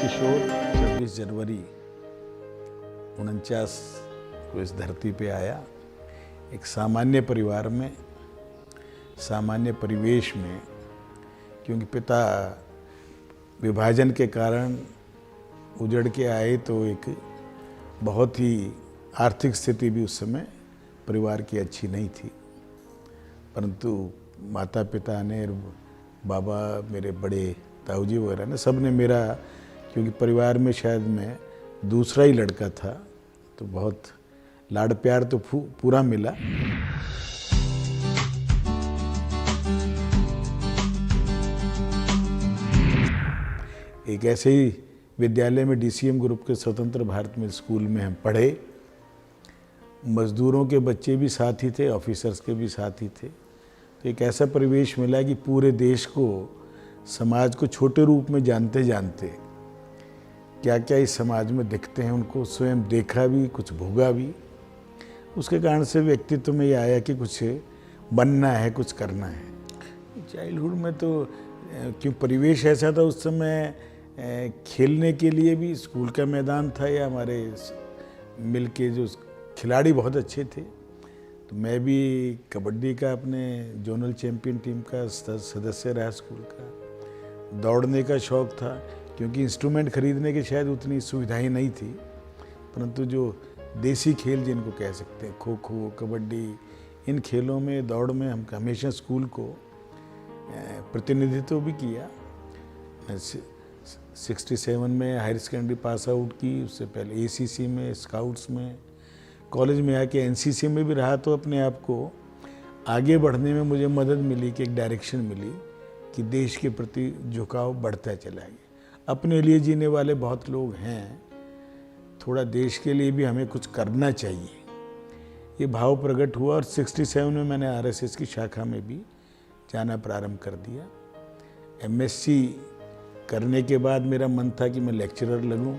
किशोर 26 जनवरी 49 को इस धरती पे आया। एक सामान्य परिवार में, सामान्य परिवेश में, क्योंकि पिता विभाजन के कारण उजड़ के आए तो एक बहुत ही आर्थिक स्थिति भी उस समय परिवार की अच्छी नहीं थी, परंतु माता पिता ने, बाबा, मेरे बड़े ताऊजी वगैरह ने, सब ने मेरा, क्योंकि परिवार में शायद मैं दूसरा ही लड़का था, तो बहुत लाड़ प्यार तो पूरा मिला। एक ऐसे ही विद्यालय में डीसीएम ग्रुप के स्वतंत्र भारत में स्कूल में हम पढ़े। मजदूरों के बच्चे भी साथी थे, ऑफिसर्स के भी साथी थे। तो एक ऐसा परिवेश मिला कि पूरे देश को, समाज को छोटे रूप में जानते जानते क्या क्या इस समाज में दिखते हैं, उनको स्वयं देखा भी, कुछ भोगा भी। उसके कारण से व्यक्तित्व में ये आया कि कुछ बनना है, कुछ करना है। चाइल्डहुड में तो क्यों परिवेश ऐसा था उस समय, खेलने के लिए भी स्कूल का मैदान था या हमारे मिल के जो खिलाड़ी बहुत अच्छे थे, तो मैं भी कबड्डी का अपने जोनल चैंपियन टीम का सदस्य रहा स्कूल का। दौड़ने का शौक़ था, क्योंकि इंस्ट्रूमेंट खरीदने की शायद उतनी सुविधाएं नहीं थी, परंतु जो देसी खेल जिनको कह सकते हैं, खो खो, कबड्डी, इन खेलों में, दौड़ में हम हमेशा स्कूल को प्रतिनिधित्व भी किया। 67 में हायर सेकेंडरी पास आउट की, उससे पहले एसीसी में, स्काउट्स में, कॉलेज में आके एनसीसी में भी रहा। तो अपने आप को आगे बढ़ने में मुझे मदद मिली कि एक डायरेक्शन मिली कि देश के प्रति झुकाव बढ़ता चला गया। अपने लिए जीने वाले बहुत लोग हैं, थोड़ा देश के लिए भी हमें कुछ करना चाहिए, ये भाव प्रकट हुआ। और 67 में मैंने आरएसएस की शाखा में भी जाना प्रारंभ कर दिया। एमएससी करने के बाद मेरा मन था कि मैं लेक्चरर लगूं।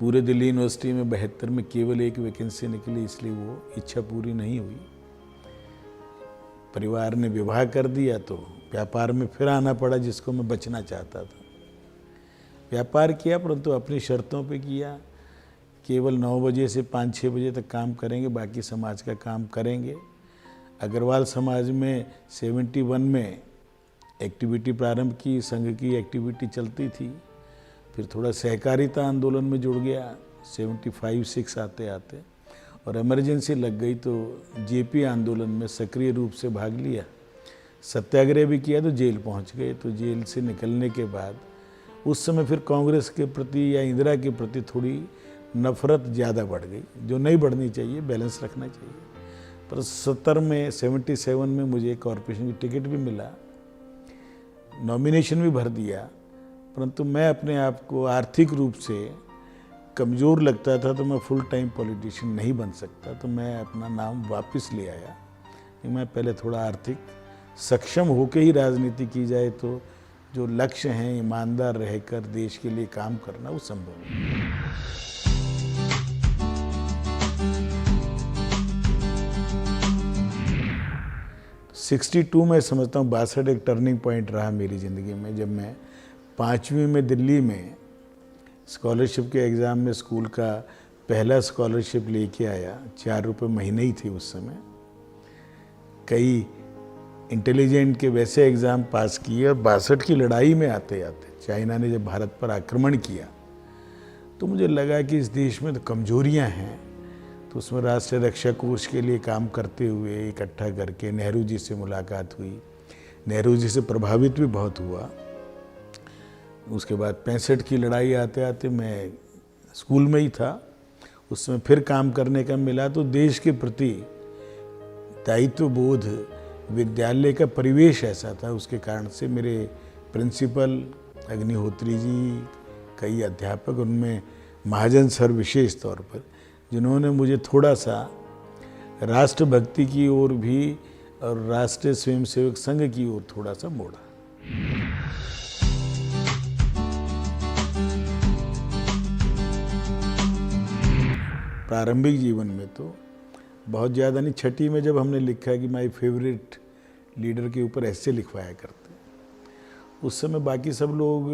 पूरे दिल्ली यूनिवर्सिटी में 72 में केवल एक वैकेंसी निकली, इसलिए वो इच्छा पूरी नहीं हुई। परिवार ने विवाह कर दिया तो व्यापार में फिर आना पड़ा, जिसको मैं बचना चाहता था। व्यापार किया, परंतु अपनी शर्तों पे किया। केवल 9 बजे से 5-6 बजे तक काम करेंगे, बाकी समाज का काम करेंगे। अग्रवाल समाज में 71 में एक्टिविटी प्रारंभ की, संघ की एक्टिविटी चलती थी। फिर थोड़ा सहकारिता आंदोलन में जुड़ गया 75-6 आते आते, और इमरजेंसी लग गई तो जेपी आंदोलन में सक्रिय रूप से भाग लिया। सत्याग्रह भी किया तो जेल पहुंच गए। तो जेल से निकलने के बाद उस समय फिर कांग्रेस के प्रति या इंदिरा के प्रति थोड़ी नफरत ज़्यादा बढ़ गई, जो नहीं बढ़नी चाहिए, बैलेंस रखना चाहिए। पर 77 में मुझे कॉरपोरेशन की टिकट भी मिला, नॉमिनेशन भी भर दिया, परंतु मैं अपने आप को आर्थिक रूप से कमज़ोर लगता था, तो मैं फुल टाइम पॉलिटिशियन नहीं बन सकता। तो मैं अपना नाम वापस ले आया कि मैं पहले थोड़ा आर्थिक सक्षम होकर ही राजनीति की जाए, तो जो लक्ष्य हैं, ईमानदार रहकर देश के लिए काम करना, वो संभव है। 62 में समझता हूँ, 62 एक टर्निंग पॉइंट रहा मेरी ज़िंदगी में, जब मैं 5वीं में दिल्ली में स्कॉलरशिप के एग्ज़ाम में स्कूल का पहला स्कॉलरशिप लेके आया। 4 रुपये महीने ही थे उस समय। कई इंटेलिजेंट के वैसे एग्ज़ाम पास किए, और 62 की लड़ाई में आते आते चाइना ने जब भारत पर आक्रमण किया, तो मुझे लगा कि इस देश में तो कमजोरियां हैं। तो उसमें राष्ट्रीय रक्षा कोष के लिए काम करते हुए इकट्ठा करके नेहरू जी से मुलाकात हुई। नेहरू जी से प्रभावित भी बहुत हुआ। उसके बाद 65 की लड़ाई आते आते मैं स्कूल में ही था, उसमें फिर काम करने का मिला। तो देश के प्रति दायित्व बोध, विद्यालय का परिवेश ऐसा था, उसके कारण से मेरे प्रिंसिपल अग्निहोत्री जी, कई अध्यापक, उनमें महाजन सर विशेष तौर पर, जिन्होंने मुझे थोड़ा सा राष्ट्रभक्ति की ओर भी और राष्ट्रीय स्वयंसेवक संघ की ओर थोड़ा सा मोड़ा। प्रारंभिक जीवन में तो बहुत ज़्यादा नहीं, 6ठी में जब हमने लिखा कि माय फेवरेट लीडर के ऊपर ऐसे लिखवाया करते, उस समय बाकी सब लोग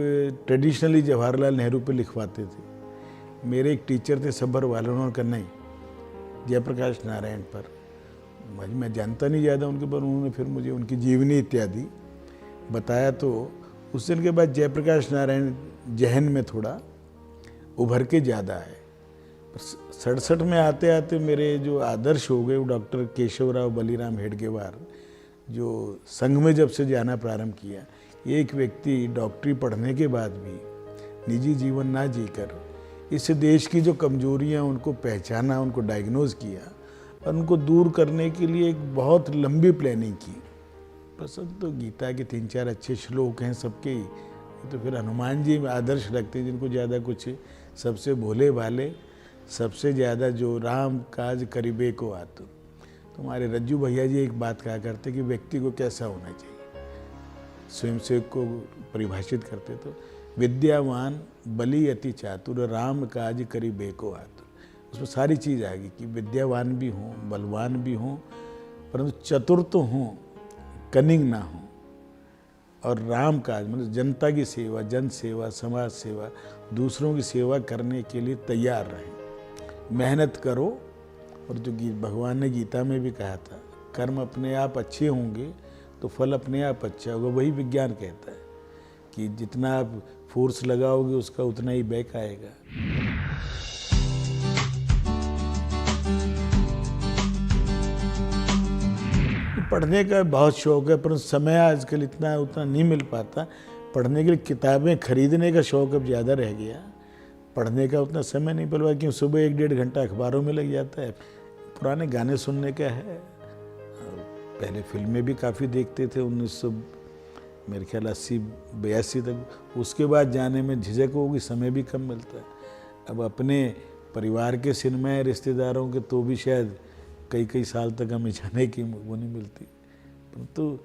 ट्रेडिशनली जवाहरलाल नेहरू पे लिखवाते थे। मेरे एक टीचर थे सब्बर वाले, उन्होंने कहा नहीं, जयप्रकाश नारायण पर। मैं जानता नहीं ज़्यादा उनके पर, उन्होंने फिर मुझे उनकी जीवनी इत्यादि बताया। तो उस दिन के बाद जयप्रकाश नारायण जहन में थोड़ा उभर के ज़्यादा है। 67 में आते आते मेरे जो आदर्श हो गए वो डॉक्टर केशवराव बलीराम हेडगेवार, जो संघ में जब से जाना प्रारंभ किया। एक व्यक्ति डॉक्टरी पढ़ने के बाद भी निजी जीवन ना जीकर इस देश की जो कमजोरियां उनको पहचाना, उनको डायग्नोज किया और उनको दूर करने के लिए एक बहुत लंबी प्लानिंग की। पसंद तो गीता के 3-4 अच्छे श्लोक हैं सबके ही, तो फिर हनुमान जी में आदर्श लगते हैं जिनको ज़्यादा कुछ, सबसे भोले भाले, सबसे ज़्यादा जो राम काज करीबे को आतुर। तुम्हारे रज्जू भैया जी एक बात कहा करते कि व्यक्ति को कैसा होना चाहिए, स्वयंसेवक को परिभाषित करते तो विद्यावान बली अति चातुर राम काज करीबे को आतुर। उसमें सारी चीज़ आ गई कि विद्यावान भी हों, बलवान भी हों, परंतु चतुर तो हों, कनिंग ना हो, और राम काज मतलब जनता की सेवा, जन सेवा, समाज सेवा, दूसरों की सेवा करने के लिए तैयार रहें, मेहनत करो। और जो भगवान ने गीता में भी कहा था, कर्म अपने आप अच्छे होंगे तो फल अपने आप अच्छा होगा। वही विज्ञान कहता है कि जितना आप फोर्स लगाओगे उसका उतना ही बैक आएगा। पढ़ने का बहुत शौक़ है, पर समय आजकल इतना उतना नहीं मिल पाता। पढ़ने के लिए किताबें खरीदने का शौक़ अब ज़्यादा रह गया, पढ़ने का उतना समय नहीं मिल पाता, क्योंकि सुबह 1-1.5 घंटा अखबारों में लग जाता है। पुराने गाने सुनने का है, पहले फिल्में भी काफ़ी देखते थे 1900 मेरे ख्याल 80-82 तक। उसके बाद जाने में झिझक होगी, समय भी कम मिलता है। अब अपने परिवार के सिनेमा रिश्तेदारों के तो भी शायद कई साल तक हमें जाने की वो नहीं मिलती। परंतु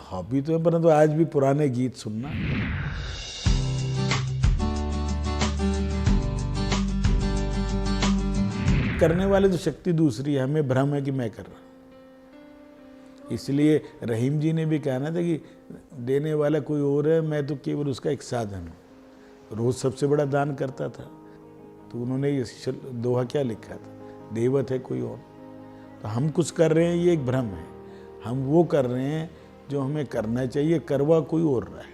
हॉबी तो है, परंतु आज भी पुराने गीत सुनना। करने वाले तो शक्ति दूसरी है, हमें भ्रम है कि मैं कर रहा हूँ। इसलिए रहीम जी ने भी कहना था कि देने वाला कोई और है, मैं तो केवल उसका एक साधन हूँ। रोज सबसे बड़ा दान करता था, तो उन्होंने ये दोहा क्या लिखा था, देवत है कोई और। तो हम कुछ कर रहे हैं ये एक भ्रम है, हम वो कर रहे हैं जो हमें करना चाहिए, करवा कोई और रहा है।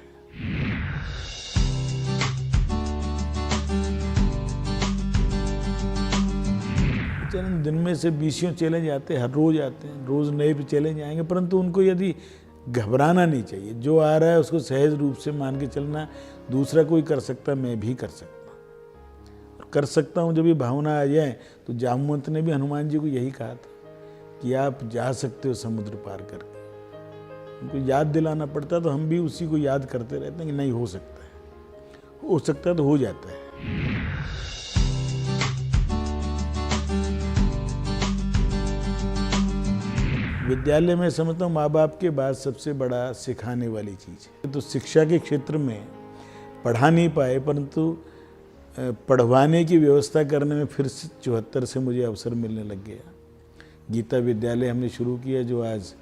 चैलेंज दिन में से 20 चैलेंज आते हैं, हर रोज आते हैं, रोज नए भी चैलेंज आएंगे, परंतु उनको यदि घबराना नहीं चाहिए। जो आ रहा है उसको सहज रूप से मान के चलना। दूसरा कोई कर सकता, मैं भी कर सकता और कर सकता हूँ। जब ये भावना आ जाए तो जामवंत ने भी हनुमान जी को यही कहा था कि आप जा सकते हो समुद्र पार करके। उनको याद दिलाना पड़ता, तो हम भी उसी को याद करते रहते हैं कि नहीं हो सकता है, हो सकता है तो हो जाता है। विद्यालय में समझता हूँ माँ बाप के बाद सबसे बड़ा सिखाने वाली चीज़ है। तो शिक्षा के क्षेत्र में पढ़ा नहीं पाए, परंतु पढ़वाने की व्यवस्था करने में फिर 74 से मुझे अवसर मिलने लग गया। गीता विद्यालय हमने शुरू किया, जो आज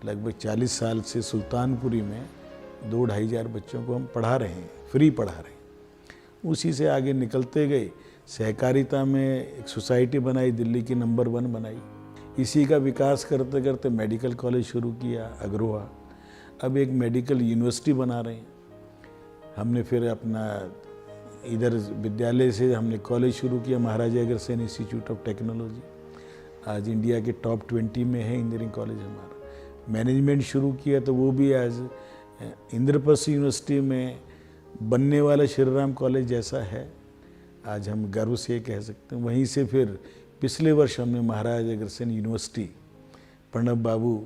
लगभग 40 साल से सुल्तानपुरी में 2-2.5 हज़ार बच्चों को हम पढ़ा रहे हैं, फ्री पढ़ा रहे हैं। उसी से आगे निकलते गए, सहकारिता में एक सोसाइटी बनाई, दिल्ली की नंबर 1 बनाई। इसी का विकास करते करते मेडिकल कॉलेज शुरू किया, अग्रोहा। अब एक मेडिकल यूनिवर्सिटी बना रहे हैं। हमने फिर अपना इधर विद्यालय से हमने कॉलेज शुरू किया, Maharaja Agrasen institute of technology. आज इंडिया के टॉप 20 में है इंजीनियरिंग कॉलेज हमारा। मैनेजमेंट शुरू किया तो वो भी आज इंद्रप्रस्थ यूनिवर्सिटी में बनने वाला श्री राम कॉलेज जैसा है, आज हम गर्व से कह सकते हैं। वहीं से फिर पिछले वर्ष हमने महाराजा अग्रसेन यूनिवर्सिटी, प्रणब बाबू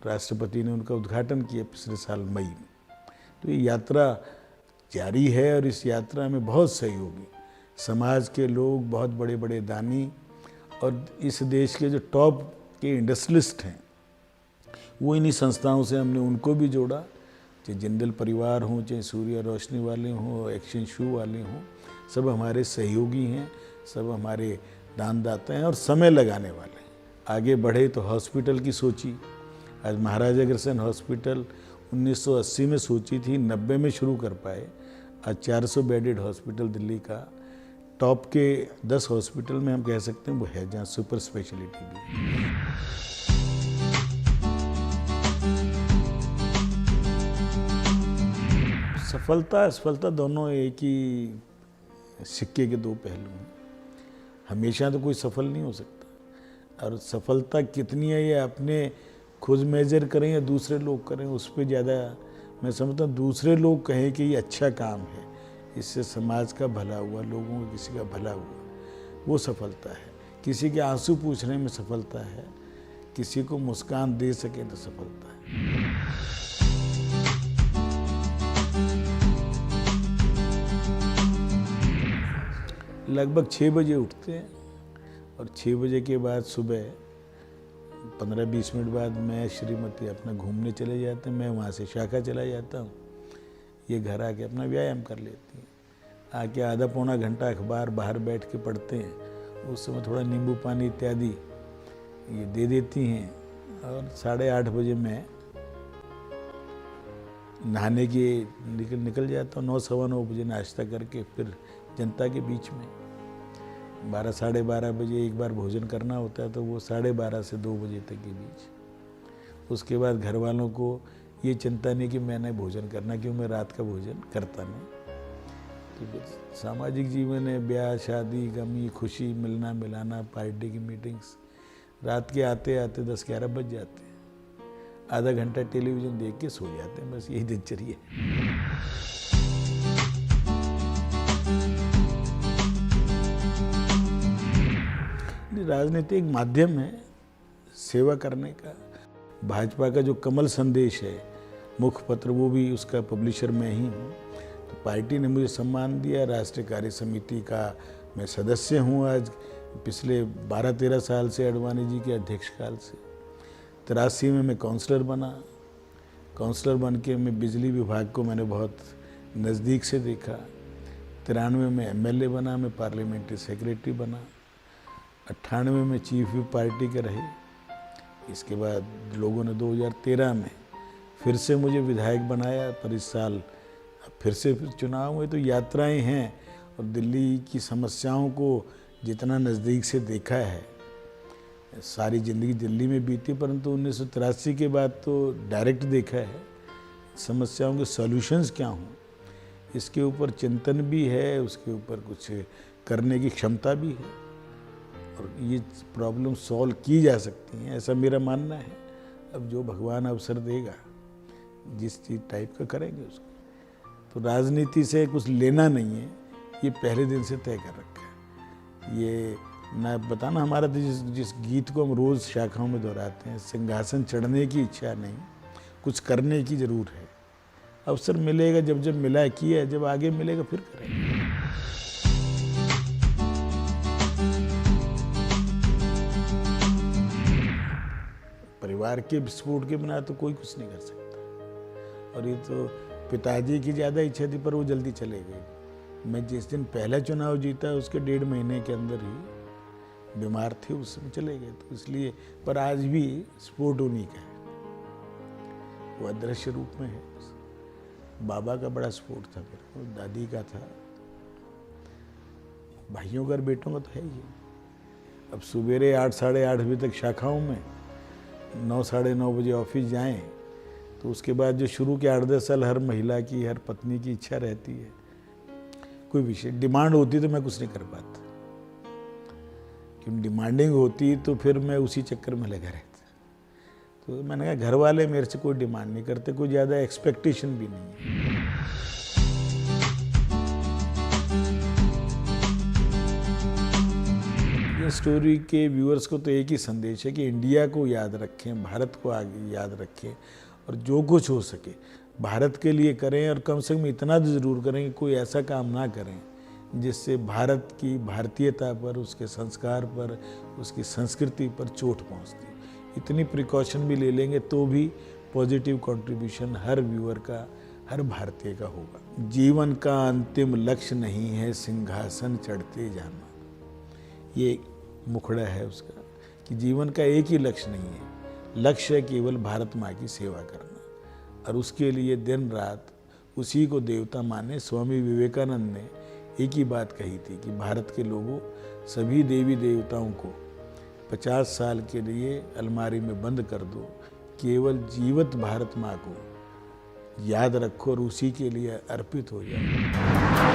राष्ट्रपति ने उनका उद्घाटन किया पिछले साल मई में। तो ये यात्रा जारी है और इस यात्रा में बहुत सहयोगी समाज के लोग, बहुत बड़े बड़े दानी और इस देश के जो टॉप के इंडस्ट्रियलिस्ट हैं, वो इन्हीं संस्थाओं से हमने उनको भी जोड़ा। चाहे जिंदल परिवार हों, चाहे सूर्य रोशनी वाले हों, एक्शन शू वाले हों, सब हमारे सहयोगी हैं, सब हमारे दानदाता हैं और समय लगाने वाले हैं। आगे बढ़े तो हॉस्पिटल की सोची। आज महाराजा अग्रसेन हॉस्पिटल 1980 में सोची थी, 90 में शुरू कर पाए। आज 400 बेडेड हॉस्पिटल दिल्ली का टॉप के 10 हॉस्पिटल में हम कह सकते हैं वो है, जहाँ सुपर स्पेशलिटी भी है। सफलता असफलता दोनों एक ही सिक्के के दो पहलू हैं। हमेशा तो कोई सफल नहीं हो सकता, और सफलता कितनी है ये अपने खुद मेजर करें या दूसरे लोग करें, उस पर ज़्यादा मैं समझता हूँ। दूसरे लोग कहें कि ये अच्छा काम है, इससे समाज का भला हुआ, लोगों का किसी का भला हुआ, वो सफलता है। किसी के आंसू पूछने में सफलता है, किसी को मुस्कान दे सके तो सफलता है। लगभग 6 बजे उठते हैं और 6 बजे के बाद सुबह 15-20 मिनट बाद मैं श्रीमती अपना घूमने चले जाते हैं। मैं वहाँ से शाखा चला जाता हूँ, ये घर आके अपना व्यायाम कर लेती हैं। आके आधा पौना घंटा अखबार बाहर बैठ के पढ़ते हैं, उस समय थोड़ा नींबू पानी इत्यादि ये दे देती हैं। और 8:30 बजे मैं नहाने के निकल जाता हूँ। 9 सवा 9 बजे नाश्ता करके फिर जनता के बीच में 12 साढ़े 12 बजे एक बार भोजन करना होता है, तो वो 12:30 से 2 बजे तक के बीच। उसके बाद घर वालों को ये चिंता नहीं कि मैंने भोजन करना, क्यों मैं रात का भोजन करता नहीं। तो सामाजिक जीवन है, ब्याह शादी, गमी खुशी, मिलना मिलाना, पार्टी की मीटिंग्स। रात के आते आते 10-11 बज जाते हैं। आधा घंटा टेलीविज़न देख के सो जाते हैं, बस यही दिनचर्या है। राजनीति एक माध्यम है सेवा करने का। भाजपा का जो कमल संदेश है मुखपत्र, वो भी उसका पब्लिशर मैं ही हूँ। तो पार्टी ने मुझे सम्मान दिया। राष्ट्रीय कार्य समिति का मैं सदस्य हूँ आज, पिछले 12-13 साल से, अडवाणी जी के अध्यक्ष काल से। 83 में मैं काउंसलर बना। काउंसलर बन के मैं बिजली विभाग को मैंने बहुत नज़दीक से देखा। 93 में MLA बना, मैं पार्लियामेंट्री सेक्रेटरी बना। 98 में चीफ व्हिप पार्टी के रहे। इसके बाद लोगों ने 2013 में फिर से मुझे विधायक बनाया, पर इस साल फिर से चुनाव हुए। तो यात्राएं हैं, और दिल्ली की समस्याओं को जितना नज़दीक से देखा है, सारी ज़िंदगी दिल्ली में बीती, परंतु 1983 के बाद तो डायरेक्ट देखा है समस्याओं के सॉल्यूशंस क्या हों, इसके ऊपर चिंतन भी है, उसके ऊपर कुछ करने की क्षमता भी है, और ये प्रॉब्लम सॉल्व की जा सकती हैं, ऐसा मेरा मानना है। अब जो भगवान अवसर देगा, जिस चीज़ टाइप का करेंगे उसको। तो राजनीति से कुछ लेना नहीं है, ये पहले दिन से तय कर रखा है। ये मैं बताना, हमारा तो जिस गीत को हम रोज़ शाखाओं में दोहराते हैं, सिंहासन चढ़ने की इच्छा नहीं, कुछ करने की ज़रूर है। अवसर मिलेगा, जब मिला किया, जब आगे मिलेगा फिर करेंगे। परिवार के सपोर्ट के बिना तो कोई कुछ नहीं कर सकता। और ये तो पिताजी की ज़्यादा इच्छा थी, पर वो जल्दी चले गए। मैं जिस दिन पहला चुनाव जीता, उसके 1.5 महीने के अंदर ही बीमार थे, उस समय चले गए। तो इसलिए, पर आज भी सपोर्ट उन्हीं का है, वो अदृश्य रूप में है। बाबा का बड़ा सपोर्ट था मेरे को, दादी का था, भाइयों का और बेटों का तो है ही। अब सवेरे 8 साढ़े 8 बजे तक शाखाओं में, 9 साढ़े 9 बजे ऑफिस जाएं, तो उसके बाद जो शुरू के 8-10 साल हर महिला की, हर पत्नी की इच्छा रहती है, कोई विशेष डिमांड होती तो मैं कुछ नहीं कर पाता, क्योंकि डिमांडिंग होती तो फिर मैं उसी चक्कर में लगा रहता। तो मैंने कहा घर वाले मेरे से कोई डिमांड नहीं करते, कोई ज़्यादा एक्सपेक्टेशन भी नहीं है। ये स्टोरी के व्यूअर्स को तो एक ही संदेश है कि इंडिया को याद रखें, भारत को आगे याद रखें, और जो कुछ हो सके भारत के लिए करें, और कम से कम इतना तो ज़रूर करें कि कोई ऐसा काम ना करें जिससे भारत की भारतीयता पर, उसके संस्कार पर, उसकी संस्कृति पर चोट पहुंचती। इतनी प्रिकॉशन भी ले लेंगे तो भी पॉजिटिव कंट्रीब्यूशन हर व्यूअर का, हर भारतीय का होगा। जीवन का अंतिम लक्ष्य नहीं है सिंहासन चढ़ते जाना, ये मुखड़ा है उसका, कि जीवन का एक ही लक्ष्य नहीं है, लक्ष्य है केवल भारत माँ की सेवा करना। और उसके लिए दिन रात उसी को देवता माने। स्वामी विवेकानंद ने एक ही बात कही थी कि भारत के लोगों, सभी देवी देवताओं को 50 साल के लिए अलमारी में बंद कर दो, केवल जीवित भारत माँ को याद रखो और उसी के लिए अर्पित हो जाओ।